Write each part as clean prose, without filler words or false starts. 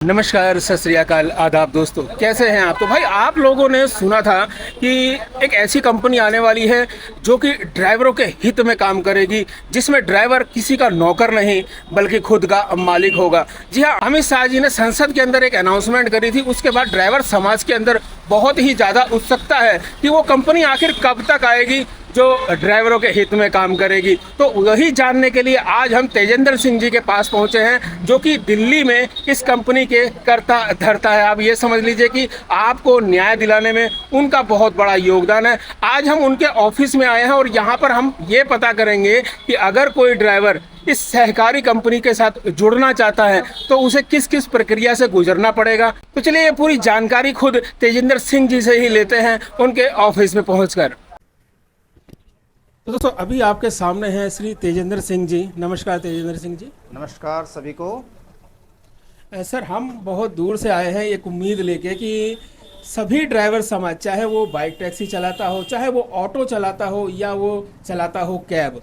नमस्कार, सत श्री अकाल, आदाब दोस्तों, कैसे हैं आप? तो भाई आप लोगों ने सुना था कि एक ऐसी कंपनी आने वाली है जो कि ड्राइवरों के हित में काम करेगी, जिसमें ड्राइवर किसी का नौकर नहीं बल्कि खुद का मालिक होगा। जी हाँ, अमित शाह जी ने संसद के अंदर एक अनाउंसमेंट करी थी। उसके बाद ड्राइवर समाज के अंदर बहुत ही ज़्यादा उत्सुकता है कि वो कंपनी आखिर कब तक आएगी जो ड्राइवरों के हित में काम करेगी। तो वही जानने के लिए आज हम तेजेंद्र सिंह जी के पास पहुंचे हैं, जो कि दिल्ली में इस कंपनी के कर्ता धर्ता है। आप ये समझ लीजिए कि आपको न्याय दिलाने में उनका बहुत बड़ा योगदान है। आज हम उनके ऑफिस में आए हैं और यहाँ पर हम ये पता करेंगे कि अगर कोई ड्राइवर इस सहकारी कंपनी के साथ जुड़ना चाहता है तो उसे किस किस प्रक्रिया से गुजरना पड़ेगा। तो चलिए ये पूरी जानकारी खुद तेजेंद्र सिंह जी से ही लेते हैं उनके ऑफिस में पहुंचकर। तो दोस्तों अभी आपके सामने हैं श्री तेजेंद्र सिंह जी। नमस्कार तेजेंद्र सिंह जी। नमस्कार सभी को। सर, हम बहुत दूर से आए हैं एक उम्मीद लेके कि सभी ड्राइवर समाज, चाहे वो बाइक टैक्सी चलाता हो, चाहे वो ऑटो चलाता हो या वो चलाता हो कैब,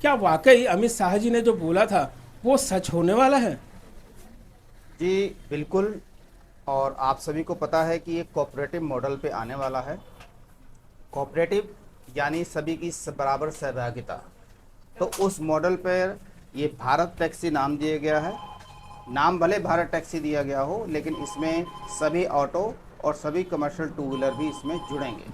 क्या वाकई अमित शाह जी ने जो बोला था वो सच होने वाला है? जी बिल्कुल। और आप सभी को पता है कि ये कोऑपरेटिव मॉडल पे आने वाला है। कोऑपरेटिव यानी सभी की बराबर सहभागिता। तो उस मॉडल पर ये भारत टैक्सी नाम दिया गया है। नाम भले भारत टैक्सी दिया गया हो, लेकिन इसमें सभी ऑटो और सभी कमर्शियल टू व्हीलर भी इसमें जुड़ेंगे,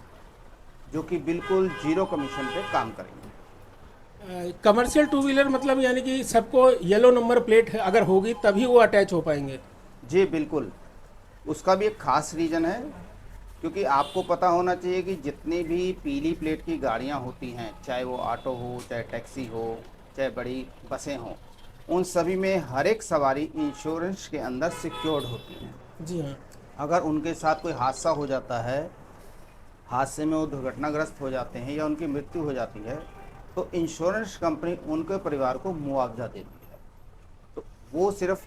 जो कि बिल्कुल जीरो कमीशन पे काम करेंगे। कमर्शियल टू व्हीलर मतलब यानी कि सबको येलो नंबर प्लेट अगर होगी तभी वो अटैच हो पाएंगे? जी बिल्कुल। उसका भी एक खास रीज़न है, क्योंकि आपको पता होना चाहिए कि जितनी भी पीली प्लेट की गाड़ियां होती हैं, चाहे वो ऑटो हो, चाहे टैक्सी हो, चाहे बड़ी बसें हों, उन सभी में हर एक सवारी इंश्योरेंस के अंदर सिक्योर्ड होती है। जी हाँ। अगर उनके साथ कोई हादसा हो जाता है, हादसे में वो दुर्घटनाग्रस्त हो जाते हैं या उनकी मृत्यु हो जाती है, तो इंश्योरेंस कंपनी उनके परिवार को मुआवजा देती है। तो वो सिर्फ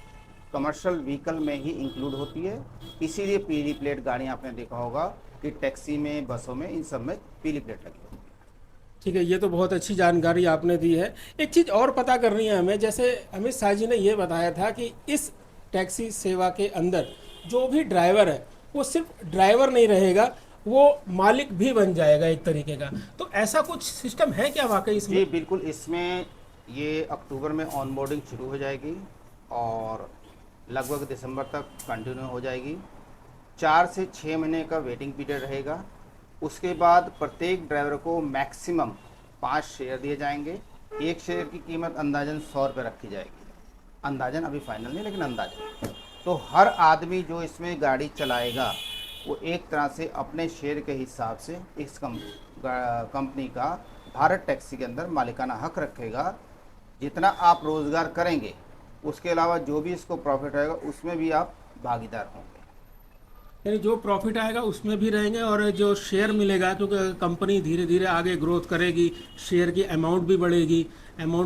कमर्शियल व्हीकल में ही इंक्लूड होती है। इसीलिए पीली प्लेट गाड़ियाँ आपने देखा होगा कि टैक्सी में, बसों में, इन सब में पीली प्लेट लगी होती है। ठीक है, ये तो बहुत अच्छी जानकारी आपने दी है। एक चीज़ और पता करनी है हमें, जैसे अमित शाह जी ने ये बताया था कि इस टैक्सी सेवा के अंदर जो भी ड्राइवर है वो सिर्फ ड्राइवर नहीं रहेगा, वो मालिक भी बन जाएगा एक तरीके का। तो ऐसा कुछ सिस्टम है क्या वाकई इसमें? जी बिल्कुल। इसमें ये अक्टूबर में ऑनबोर्डिंग शुरू हो जाएगी और लगभग दिसंबर तक कंटिन्यू हो जाएगी। 4 से 6 महीने का वेटिंग पीरियड रहेगा। उसके बाद प्रत्येक ड्राइवर को मैक्सिमम 5 शेयर दिए जाएंगे। एक शेयर की कीमत अंदाजन 100 रुपये रखी जाएगी। अंदाजन, अभी फाइनल नहीं, लेकिन अंदाजन। तो हर आदमी जो इसमें गाड़ी चलाएगा वो एक तरह से अपने शेयर के हिसाब से इस कंपनी का भारत टैक्सी के अंदर मालिकाना हक रखेगा। जितना आप रोज़गार करेंगे, उसके अलावा जो भी इसको प्रॉफिट आएगा उसमें भी आप भागीदार होंगे। यानी जो प्रॉफिट आएगा उसमें भी रहेंगे और जो शेयर मिलेगा, क्योंकि कंपनी धीरे धीरे आगे ग्रोथ करेगी, शेयर की अमाउंट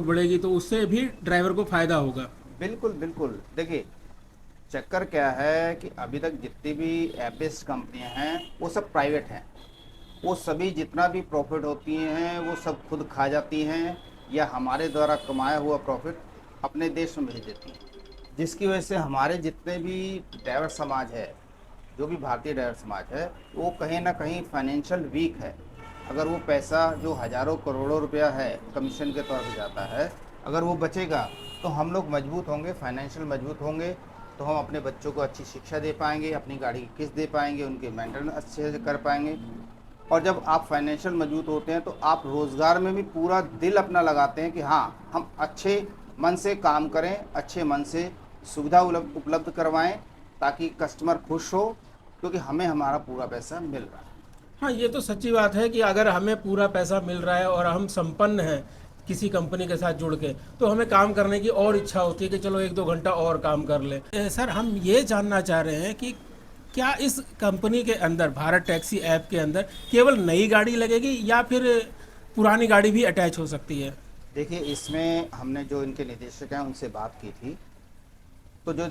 बढ़ेगी तो उससे भी ड्राइवर को फ़ायदा होगा। बिल्कुल बिल्कुल। देखिए, चक्कर क्या है कि अभी तक जितनी भी ऐप बेस्ड कंपनियां हैं वो सब प्राइवेट हैं। वो सभी जितना भी प्रॉफिट होती हैं वो सब खुद खा जाती हैं या हमारे द्वारा कमाया हुआ प्रॉफिट अपने देश में भेज देती हैं, जिसकी वजह से हमारे जितने भी ड्राइवर समाज है, जो भी भारतीय ड्राइवर समाज है, वो कहीं ना कहीं फाइनेंशियल वीक है। अगर वो पैसा जो हज़ारों करोड़ों रुपया है कमीशन के तौर पर जाता है, अगर वो बचेगा तो हम लोग मजबूत होंगे, फाइनेंशियल मजबूत होंगे, तो हम अपने बच्चों को अच्छी शिक्षा दे पाएंगे, अपनी गाड़ी की किस्त दे पाएंगे, उनके मेंटेनेंस अच्छे से कर पाएंगे। और जब आप फाइनेंशियल मजबूत होते हैं तो आप रोज़गार में भी पूरा दिल अपना लगाते हैं कि हाँ, हम अच्छे मन से काम करें, अच्छे मन से सुविधा उपलब्ध करवाएं, ताकि कस्टमर खुश हो, क्योंकि हमें हमारा पूरा पैसा मिल रहा है। हाँ, ये तो सच्ची बात है कि अगर हमें पूरा पैसा मिल रहा है और हम संपन्न हैं किसी कंपनी के साथ जुड़ के, तो हमें काम करने की और इच्छा होती है कि चलो 1-2 घंटा और काम कर लें। सर, हम ये जानना चाह रहे हैं कि क्या इस कंपनी के अंदर, भारत टैक्सी ऐप के अंदर, केवल नई गाड़ी लगेगी या फिर पुरानी गाड़ी भी अटैच हो सकती है? देखिए, इसमें हमने जो इनके निदेशक हैं उनसे बात की थी, तो जो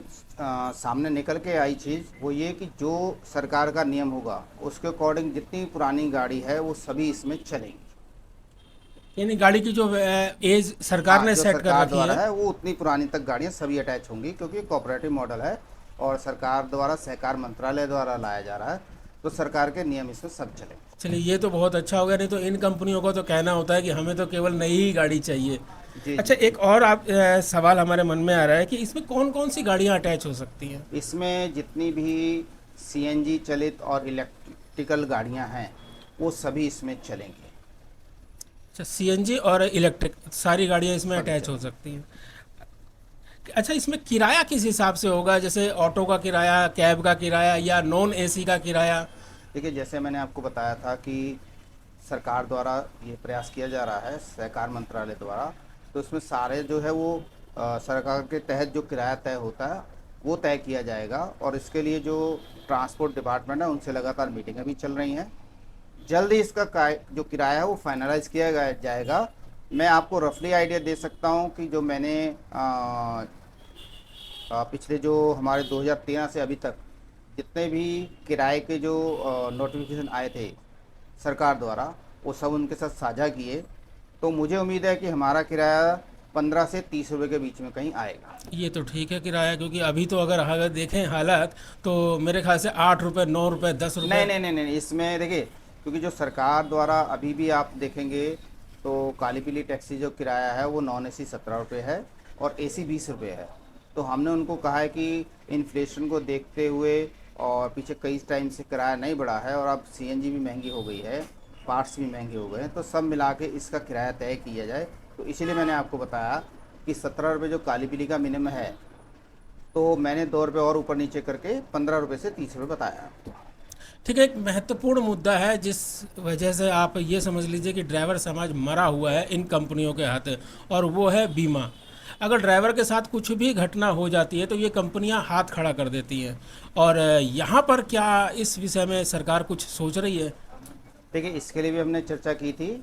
सामने निकल के आई चीज़ वो ये कि जो सरकार का नियम होगा उसके अकॉर्डिंग जितनी पुरानी गाड़ी है वो सभी इसमें चलेंगी। यानी गाड़ी की जो एज सरकार ने जो सेट कर सरकार रखी द्वारा है। है वो उतनी पुरानी तक गाड़ियां सभी अटैच होंगी, क्योंकि कोऑपरेटिव मॉडल है। और सरकार द्वारा सहकार मंत्रालय द्वारा लाया जा रहा है, तो सरकार के नियम इसमें सब चले। चलिए ये तो बहुत अच्छा हो गया, नहीं तो इन कंपनियों को तो कहना होता है कि हमें तो केवल नई ही गाड़ी चाहिए। जी अच्छा, जी जी। एक और सवाल हमारे मन में आ रहा है कि इसमें कौन कौन सी गाड़ियां अटैच हो सकती हैं? इसमें जितनी भी सीएनजी चलित और इलेक्ट्रिकल गाड़ियां हैं वो सभी इसमें चलेंगी। अच्छा, सीएनजी और इलेक्ट्रिक सारी गाड़ियां इसमें सभी अटैच हो चलेंगी। सकती हैं। अच्छा, इसमें किराया किस हिसाब से होगा, जैसे ऑटो का किराया, कैब का किराया या नॉन एसी का किराया? देखिए, जैसे मैंने आपको बताया था कि सरकार द्वारा ये प्रयास किया जा रहा है सहकार मंत्रालय द्वारा, तो इसमें सारे जो है वो सरकार के तहत जो किराया तय होता है वो तय किया जाएगा। और इसके लिए जो ट्रांसपोर्ट डिपार्टमेंट है उनसे लगातार मीटिंगें भी चल रही हैं। जल्द ही इसका जो किराया है वो फाइनलाइज किया जाएगा। मैं आपको रफली आइडिया दे सकता हूँ कि जो मैंने पिछले जो हमारे 2013 से अभी तक जितने भी किराए के जो नोटिफिकेशन आए थे सरकार द्वारा, वो सब उनके साथ साझा किए, तो मुझे उम्मीद है कि हमारा किराया 15 से 30 रुपए के बीच में कहीं आएगा। ये तो ठीक है किराया, क्योंकि अभी तो अगर देखें हालात, तो मेरे ख्याल से 8 रुपये, 9 रुपये, 10 रुपये। नहीं नहीं नहीं नहीं, इसमें देखिए, क्योंकि जो सरकार द्वारा अभी भी आप देखेंगे तो काली पीली टैक्सी जो किराया है वो नॉन एसी 17 रुपये है और एसी 20 रुपये है। तो हमने उनको कहा है कि इन्फ्लेशन को देखते हुए और पीछे कई टाइम से किराया नहीं बढ़ा है और अब सीएनजी भी महंगी हो गई है, पार्ट्स भी महंगे हो गए हैं, तो सब मिला के इसका किराया तय किया जाए। तो इसीलिए मैंने आपको बताया कि 17 रुपये जो काली पीली का मिनिमम है, तो मैंने 2 रुपये और ऊपर नीचे करके 15 रुपये से 30 रुपये बताया आपको। ठीक है, एक महत्वपूर्ण मुद्दा है जिस वजह से आप ये समझ लीजिए कि ड्राइवर समाज मरा हुआ है इन कंपनियों के हाथ, और वो है बीमा। अगर ड्राइवर के साथ कुछ भी घटना हो जाती है तो ये कंपनियां हाथ खड़ा कर देती हैं। और यहाँ पर क्या इस विषय में सरकार कुछ सोच रही है? देखिए, इसके लिए भी हमने चर्चा की थी,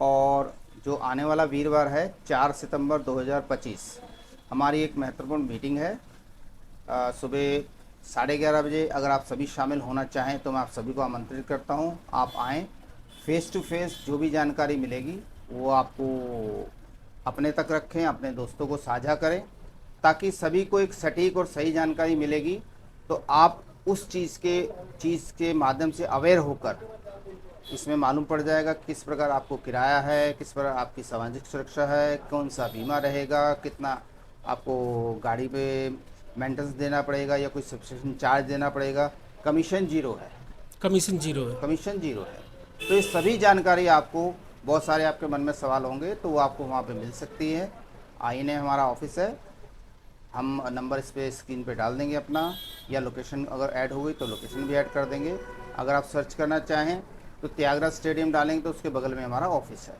और जो आने वाला वीरवार है 4 सितंबर 2025 हमारी एक महत्वपूर्ण मीटिंग है सुबह 11:30 बजे। अगर आप सभी शामिल होना चाहें तो मैं आप सभी को आमंत्रित करता हूं, आप आएँ। फेस टू फेस जो भी जानकारी मिलेगी वो आपको अपने तक रखें, अपने दोस्तों को साझा करें, ताकि सभी को एक सटीक और सही जानकारी मिलेगी। तो आप उस चीज़ के माध्यम से अवेयर होकर इसमें मालूम पड़ जाएगा किस प्रकार आपको किराया है, किस प्रकार आपकी सामाजिक सुरक्षा है, कौन सा बीमा रहेगा, कितना आपको गाड़ी पे मेंटेनेंस देना पड़ेगा या कोई सब्सक्रिप्शन चार्ज देना पड़ेगा। कमीशन जीरो है। कमीशन जीरो है। कमीशन जीरो है। तो ये सभी जानकारी आपको, बहुत सारे आपके मन में सवाल होंगे तो वो आपको वहाँ पे मिल सकती है। आईने हमारा ऑफिस है, हम नंबर इस पर स्क्रीन पे डाल देंगे अपना, या लोकेशन अगर ऐड हो गई तो लोकेशन भी ऐड कर देंगे। अगर आप सर्च करना चाहें तो त्यागराज स्टेडियम डालेंगे तो उसके बगल में हमारा ऑफिस है।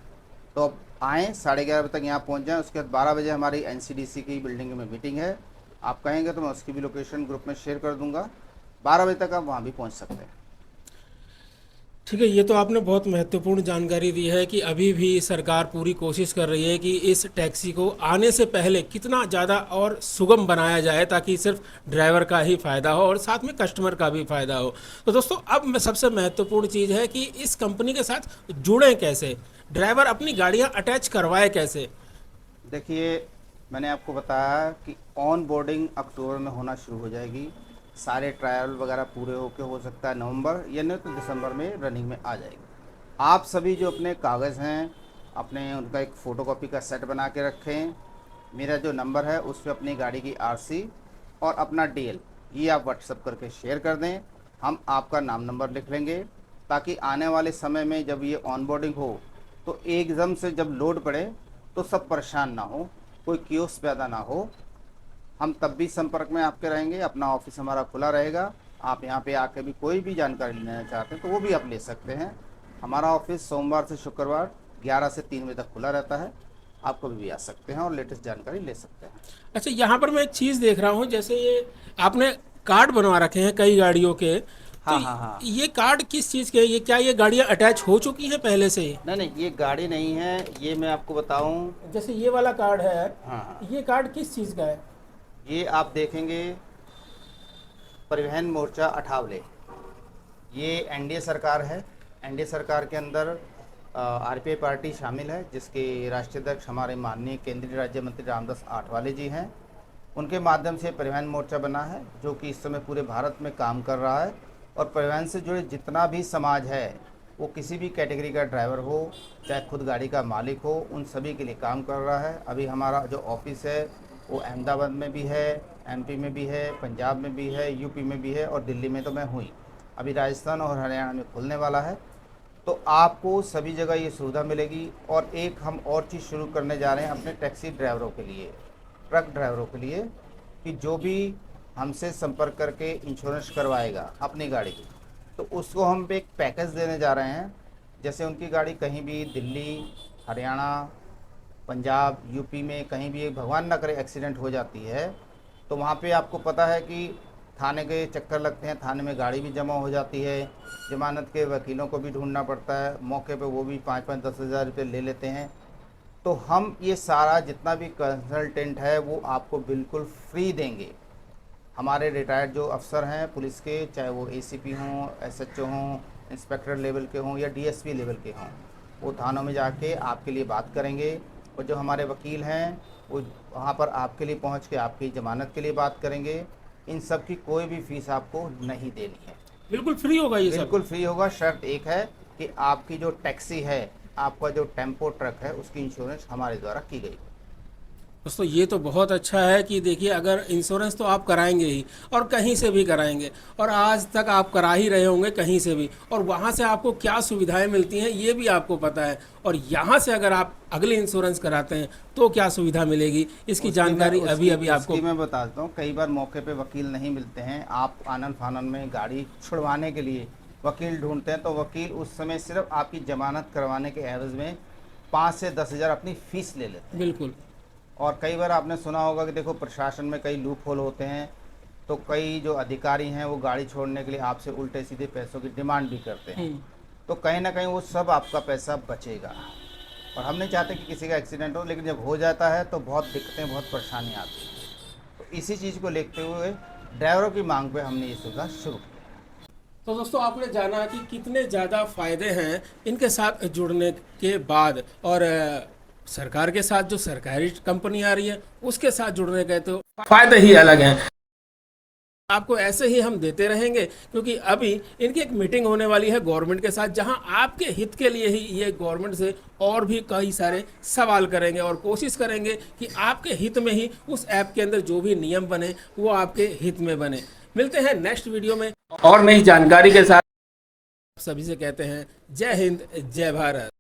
तो अब आएँ, 11:30 बजे तक यहाँ पहुँच जाएँ। उसके बाद 12 बजे हमारी एनसीडीसी की बिल्डिंग में मीटिंग है। आप कहेंगे तो मैं उसकी भी लोकेशन ग्रुप में शेयर कर दूंगा। 12 बजे तक आप वहाँ भी पहुँच सकते हैं। ठीक है, ये तो आपने बहुत महत्वपूर्ण जानकारी दी है कि अभी भी सरकार पूरी कोशिश कर रही है कि इस टैक्सी को आने से पहले कितना ज़्यादा और सुगम बनाया जाए, ताकि सिर्फ ड्राइवर का ही फ़ायदा हो और साथ में कस्टमर का भी फ़ायदा हो। तो दोस्तों, अब सबसे महत्वपूर्ण चीज़ है कि इस कंपनी के साथ जुड़ें कैसे, ड्राइवर अपनी गाड़ियाँ अटैच करवाए कैसे? देखिए, मैंने आपको बताया कि ऑन बोर्डिंग अक्टूबर में होना शुरू हो जाएगी। सारे ट्रायल वगैरह पूरे होकर हो सकता है नवंबर या नहीं तो दिसंबर में रनिंग में आ जाएगी। आप सभी जो अपने कागज़ हैं, अपने उनका एक फ़ोटोकॉपी का सेट बना के रखें। मेरा जो नंबर है उस पर अपनी गाड़ी की आरसी और अपना डीएल ये आप व्हाट्सएप करके शेयर कर दें। हम आपका नाम नंबर लिख लेंगे, ताकि आने वाले समय में जब ये ऑन बोर्डिंग हो तो एकदम से जब लोड पड़े तो सब परेशान ना हो, कोई कियोस पैदा ना हो। हम तब भी संपर्क में आपके रहेंगे। अपना ऑफिस हमारा खुला रहेगा। आप यहाँ पे आके भी कोई भी जानकारी लेना चाहते हैं तो वो भी आप ले सकते हैं। हमारा ऑफिस सोमवार से शुक्रवार 11 से 3 बजे तक खुला रहता है। आप कभी भी आ सकते हैं और लेटेस्ट जानकारी ले सकते हैं। अच्छा, यहाँ पर मैं एक चीज़ देख रहा हूँ, जैसे ये आपने कार्ड बनवा रखे हैं कई गाड़ियों के, तो हाँ। ये कार्ड किस चीज़ के हैं? ये क्या ये गाड़ियाँ अटैच हो चुकी हैं पहले से? नहीं, ये गाड़ी नहीं है। ये मैं आपको बताऊं, जैसे ये वाला कार्ड है, हाँ, ये कार्ड किस चीज़ का है? ये आप देखेंगे परिवहन मोर्चा अठावले, ये एनडीए सरकार है। एनडीए सरकार के अंदर आरपीआई पार्टी शामिल है, जिसके राष्ट्रीय अध्यक्ष हमारे माननीय केंद्रीय राज्य मंत्री रामदास आठवले जी हैं। उनके माध्यम से परिवहन मोर्चा बना है, जो कि इस समय पूरे भारत में काम कर रहा है। और परिवहन से जुड़े जितना भी समाज है, वो किसी भी कैटेगरी का ड्राइवर हो, चाहे खुद गाड़ी का मालिक हो, उन सभी के लिए काम कर रहा है। अभी हमारा जो ऑफिस है वो अहमदाबाद में भी है, एमपी में भी है, पंजाब में भी है, यूपी में भी है, और दिल्ली में तो मैं हुई, अभी राजस्थान और हरियाणा में खुलने वाला है। तो आपको सभी जगह ये सुविधा मिलेगी। और एक हम और चीज़ शुरू करने जा रहे हैं अपने टैक्सी ड्राइवरों के लिए, ट्रक ड्राइवरों के लिए, कि जो भी हमसे संपर्क करके इंश्योरेंस करवाएगा अपनी गाड़ी की, तो उसको हम एक पैकेज देने जा रहे हैं। जैसे उनकी गाड़ी कहीं भी दिल्ली, हरियाणा, पंजाब, यूपी में कहीं भी भगवान ना करे एक्सीडेंट हो जाती है, तो वहाँ पे आपको पता है कि थाने के चक्कर लगते हैं, थाने में गाड़ी भी जमा हो जाती है, जमानत के वकीलों को भी ढूंढना पड़ता है, मौके पे वो भी 5-5 10 हज़ार रुपये ले लेते हैं। तो हम ये सारा जितना भी कंसल्टेंट है वो आपको बिल्कुल फ्री देंगे। हमारे रिटायर्ड जो अफसर हैं पुलिस के, चाहे वो एसीपी हों, एसएचओ हों, इंस्पेक्टर लेवल के हों या डीएसपी लेवल के हों, वो थानों में जाके आपके लिए बात करेंगे। और जो हमारे वकील हैं वो वहाँ पर आपके लिए पहुँच के आपकी जमानत के लिए बात करेंगे। इन सब की कोई भी फीस आपको नहीं देनी है, बिल्कुल फ्री होगा ये सब। बिल्कुल फ्री होगा। शर्त एक है कि आपकी जो टैक्सी है, आपका जो टेम्पो ट्रक है, उसकी इंश्योरेंस हमारे द्वारा की गई। दोस्तों ये तो बहुत अच्छा है कि देखिए, अगर इंश्योरेंस तो आप कराएंगे ही और कहीं से भी कराएंगे, और आज तक आप करा ही रहे होंगे कहीं से भी, और वहाँ से आपको क्या सुविधाएं मिलती हैं ये भी आपको पता है, और यहाँ से अगर आप अगले इंश्योरेंस कराते हैं तो क्या सुविधा मिलेगी, इसकी जानकारी अभी अभी आपको मैं बताता हूँ। कई बार मौके पे वकील नहीं मिलते हैं, आप आनन फानन में गाड़ी छुड़वाने के लिए वकील ढूंढते हैं, तो वकील उस समय सिर्फ आपकी जमानत करवाने के एवज में 5 से 10 हज़ार अपनी फीस ले लेते हैं। बिल्कुल। और कई बार आपने सुना होगा कि देखो प्रशासन में कई लूप होल होते हैं, तो कई जो अधिकारी हैं वो गाड़ी छोड़ने के लिए आपसे उल्टे सीधे पैसों की डिमांड भी करते हैं। तो कहीं ना कहीं वो सब आपका पैसा बचेगा। और हम नहीं चाहते कि किसी का एक्सीडेंट हो, लेकिन जब हो जाता है तो बहुत दिक्कतें, बहुत परेशानी आती है। तो इसी चीज़ को देखते हुए ड्राइवरों की मांग पे हमने ये सुविधा शुरू की। तो दोस्तों आपने जाना कि कितने ज़्यादा फायदे हैं इनके साथ जुड़ने के बाद, और सरकार के साथ जो सरकारी कंपनी आ रही है उसके साथ जुड़ने के तो फायदे ही अलग हैं। आपको ऐसे ही हम देते रहेंगे, क्योंकि अभी इनकी एक मीटिंग होने वाली है गवर्नमेंट के साथ, जहां आपके हित के लिए ही ये गवर्नमेंट से और भी कई सारे सवाल करेंगे और कोशिश करेंगे कि आपके हित में ही उस ऐप के अंदर जो भी नियम बने वो आपके हित में बने। मिलते हैं नेक्स्ट वीडियो में और नई जानकारी के साथ। सभी से कहते हैं जय हिंद, जय भारत।